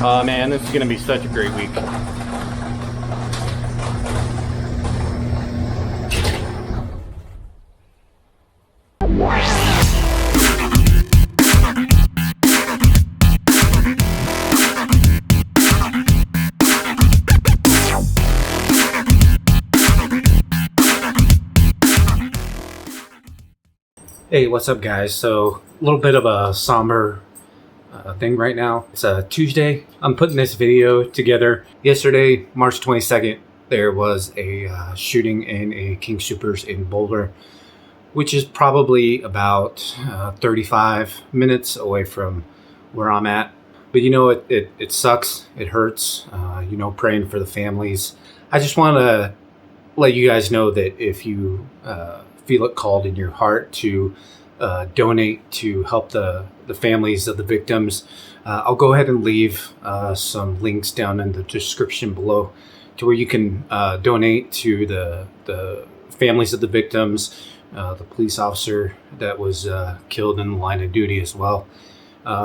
Oh man, this is gonna be such a great week. Hey, what's up guys? So, a little bit of a somber thing right now. It's a Tuesday. I'm putting this video together. Yesterday, March 22nd, there was a shooting in a King Soopers in Boulder, which is probably about 35 minutes away from where I'm at. But you know, it sucks. It hurts. You know, praying for the families. I just want to let you guys know that if you feel it called in your heart to donate to help the families of the victims, I'll go ahead and leave some links down in the description below to where you can donate to the families of the victims, the police officer that was killed in the line of duty as well.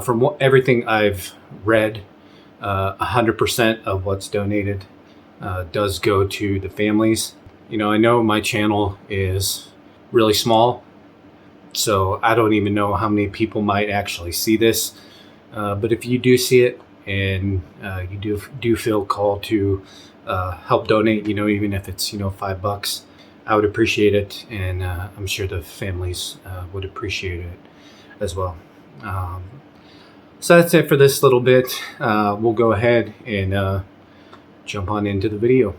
From everything I've read, 100% of what's donated does go to the families. You know, I know my channel is really small, so I don't even know how many people might actually see this. But if you do see it and you do feel called to help donate, you know, even if it's, you know, $5, I would appreciate it, and I'm sure the families would appreciate it as well. So that's it for this little bit. We'll go ahead and jump on into the video.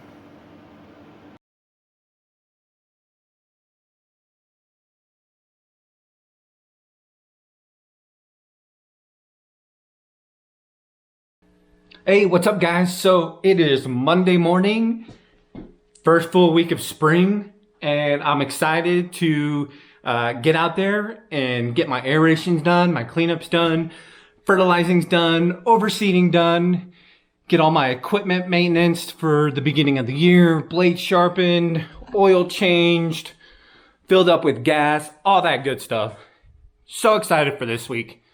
Hey, what's up guys? So it is Monday morning, first full week of spring, and I'm excited to get out there and get my aerations done, my cleanups done, fertilizing's done, overseeding done, get all my equipment maintenance for the beginning of the year, blades sharpened, oil changed, filled up with gas, all that good stuff. So excited for this week.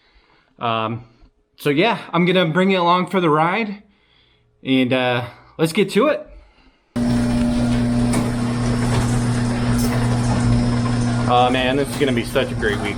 So yeah, I'm gonna bring you along for the ride, and let's get to it. Oh man, this is gonna be such a great week.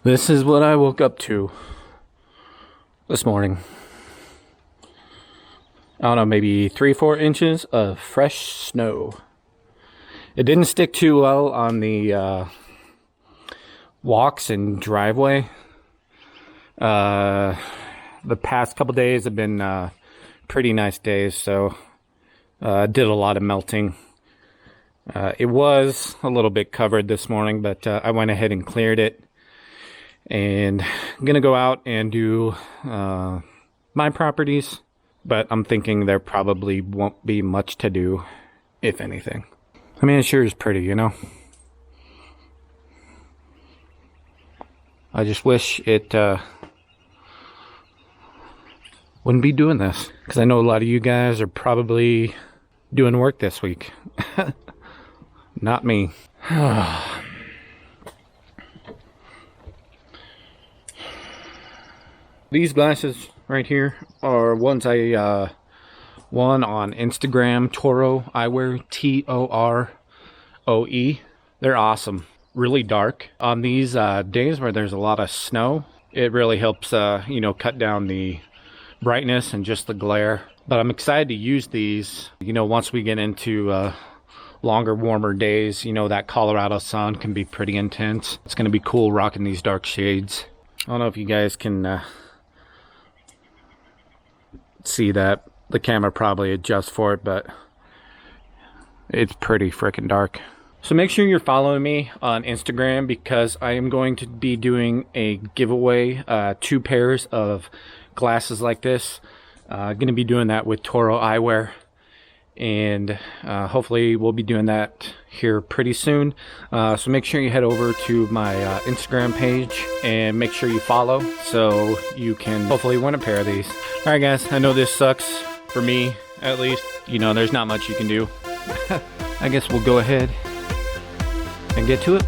This is what I woke up to this morning. I don't know, maybe 3-4 inches of fresh snow. It didn't stick too well on the walks and driveway. The past couple days have been pretty nice days, so did a lot of melting. It was a little bit covered this morning, but I went ahead and cleared it. And I'm gonna go out and do my properties, but I'm thinking there probably won't be much to do, if anything. I mean, it sure is pretty, you know. I just wish it wouldn't be doing this, because I know a lot of you guys are probably doing work this week. Not me. These glasses right here are ones I won on Instagram, Toro Eyewear, Toroe. They're awesome. Really dark. On these days where there's a lot of snow, it really helps, you know, cut down the brightness and just the glare. But I'm excited to use these, you know, once we get into longer, warmer days. You know, that Colorado sun can be pretty intense. It's going to be cool rocking these dark shades. I don't know if you guys can see that. The camera probably adjusts for it, but it's pretty freaking dark. So make sure you're following me on Instagram, because I am going to be doing a giveaway, 2 pairs of glasses like this. Going to be doing that with Toro Eyewear, and hopefully we'll be doing that here pretty soon. So make sure you head over to my Instagram page and make sure you follow so you can hopefully win a pair of these. All right, guys, I know this sucks for me, at least. You know, there's not much you can do. I guess we'll go ahead and get to it.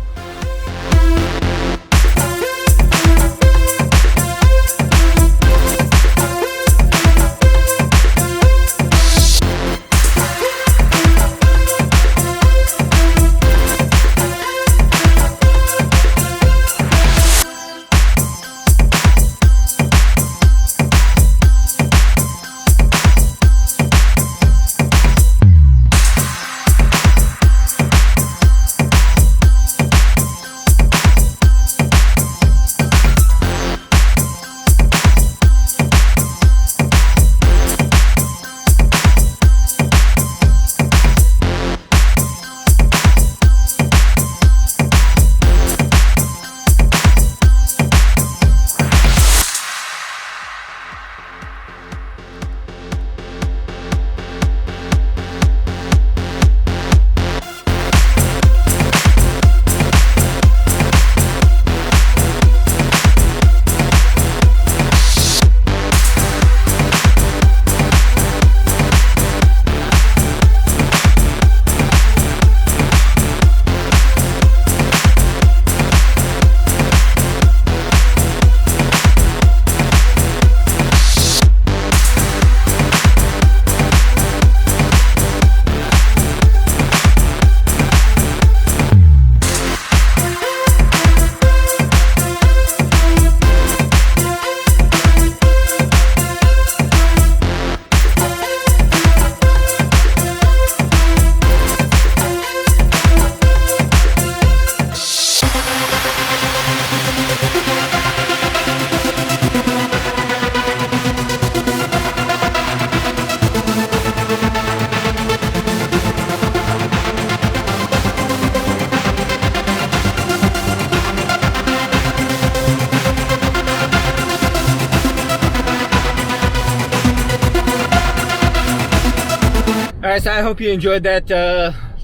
Alright, so I hope you enjoyed that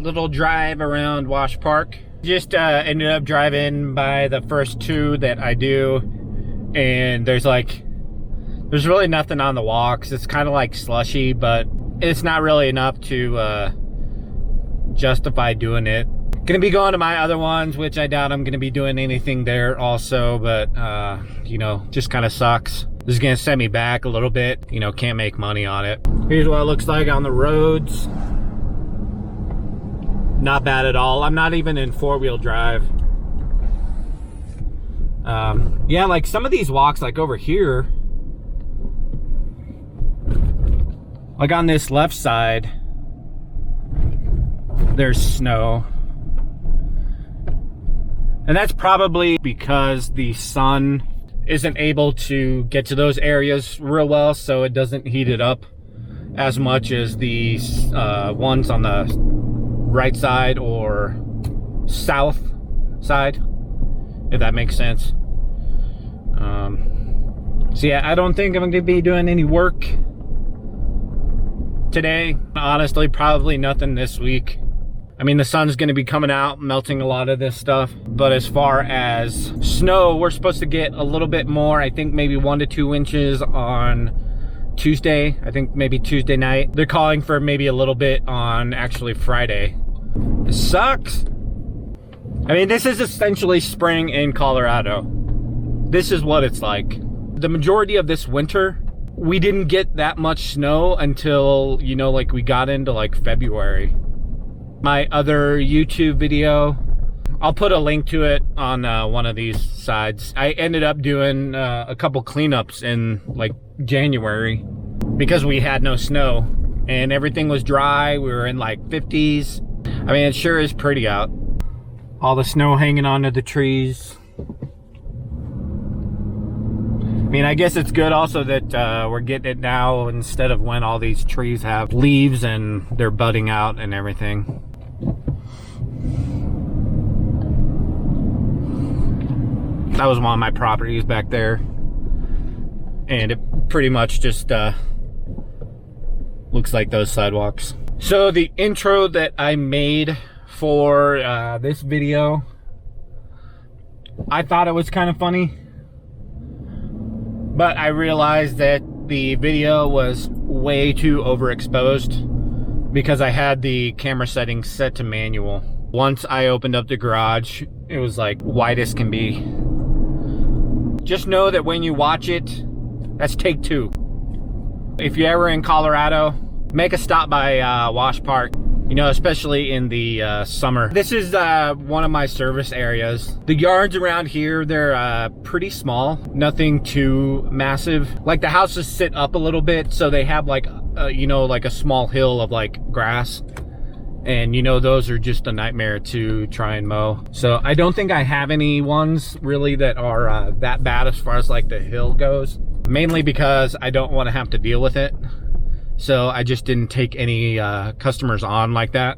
little drive around Wash Park. Just ended up driving by the first two that I do, and there's really nothing on the walks. It's kind of like slushy, but it's not really enough to justify doing it. Gonna be going to my other ones, which I doubt I'm gonna be doing anything there also, but you know, just kind of sucks. This is gonna send me back a little bit, you know, can't make money on it. Here's what it looks like on the roads. Not bad at all. I'm not even in four-wheel drive. Yeah, like some of these walks, like over here, like on this left side, there's snow. And that's probably because the sun isn't able to get to those areas real well, so it doesn't heat it up as much as the ones on the right side or south side, if that makes sense. So yeah, I don't think I'm going to be doing any work today. Honestly, probably nothing this week. I mean, the sun's going to be coming out, melting a lot of this stuff. But as far as snow, we're supposed to get a little bit more. I think maybe 1 to 2 inches on Tuesday. I think maybe Tuesday night. They're calling for maybe a little bit on actually Friday. It sucks. I mean, this is essentially spring in Colorado. This is what it's like. The majority of this winter, we didn't get that much snow until, you know, like we got into like February. My other YouTube video, I'll put a link to it on one of these sides. I ended up doing a couple cleanups in like January because we had no snow and everything was dry. We were in like 50s. I mean, it sure is pretty out. All the snow hanging onto the trees. I mean, I guess it's good also that we're getting it now instead of when all these trees have leaves and they're budding out and everything. That was one of my properties back there, and it pretty much just looks like those sidewalks. So the intro that I made for this video, I thought it was kind of funny, but I realized that the video was way too overexposed because I had the camera settings set to manual. Once I opened up the garage, it was like wide as can be. Just know that when you watch it, that's take 2. If you're ever in Colorado, make a stop by Wash Park, you know, especially in the summer. This is one of my service areas. The yards around here, they're pretty small, nothing too massive. Like the houses sit up a little bit, so they have like, you know, like a small hill of like grass. And you know, those are just a nightmare to try and mow. So I don't think I have any ones really that are that bad as far as like the hill goes. Mainly because I don't want to have to deal with it. So I just didn't take any customers on like that.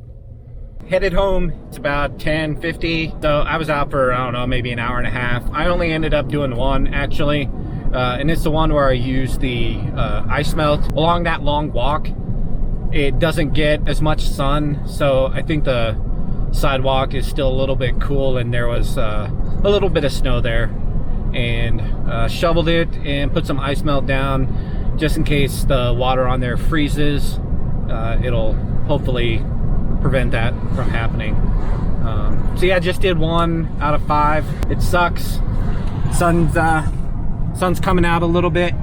Headed home, it's about 10:50. So I was out for, I don't know, maybe an hour and a half. I only ended up doing one actually. And it's the one where I use the ice melt. Along that long walk, it doesn't get as much sun. So I think the sidewalk is still a little bit cool, and there was a little bit of snow there. And shoveled it and put some ice melt down just in case the water on there freezes. It'll hopefully prevent that from happening. So yeah, I just did 1 out of 5. It sucks. Sun's coming out a little bit.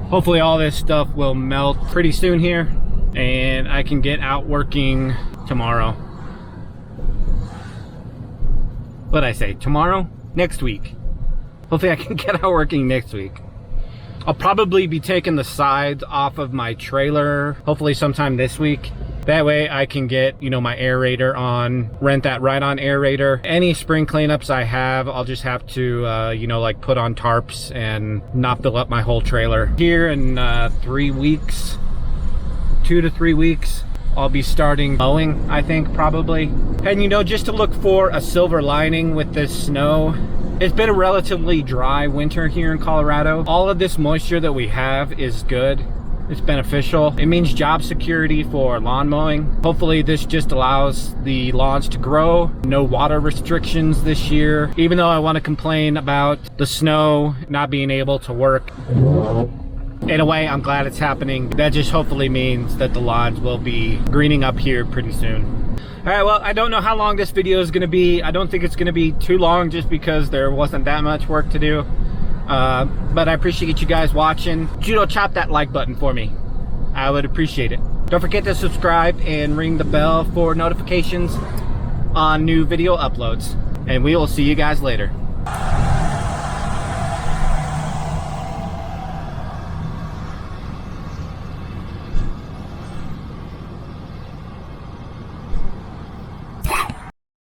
Hopefully all this stuff will melt pretty soon here and I can get out working tomorrow. What'd I say? Tomorrow? Next week. Hopefully I can get out working next week. I'll probably be taking the sides off of my trailer, hopefully sometime this week. That way I can get, you know, my aerator on, rent that ride-on aerator. Any spring cleanups I have, I'll just have to, you know, like put on tarps and not fill up my whole trailer. Here in 3 weeks, 2 to 3 weeks, I'll be starting mowing, I think, probably. And you know, just to look for a silver lining with this snow, it's been a relatively dry winter here in Colorado. All of this moisture that we have is good. It's beneficial. It means job security for lawn mowing. Hopefully this just allows the lawns to grow. No water restrictions this year. Even though I want to complain about the snow, not being able to work. In a way, I'm glad it's happening. That just hopefully means that the lawns will be greening up here pretty soon. All right, well, I don't know how long this video is gonna be. I don't think it's gonna be too long just because there wasn't that much work to do. But I appreciate you guys watching. Judo, chop that like button for me. I would appreciate it. Don't forget to subscribe and ring the bell for notifications on new video uploads. And we will see you guys later.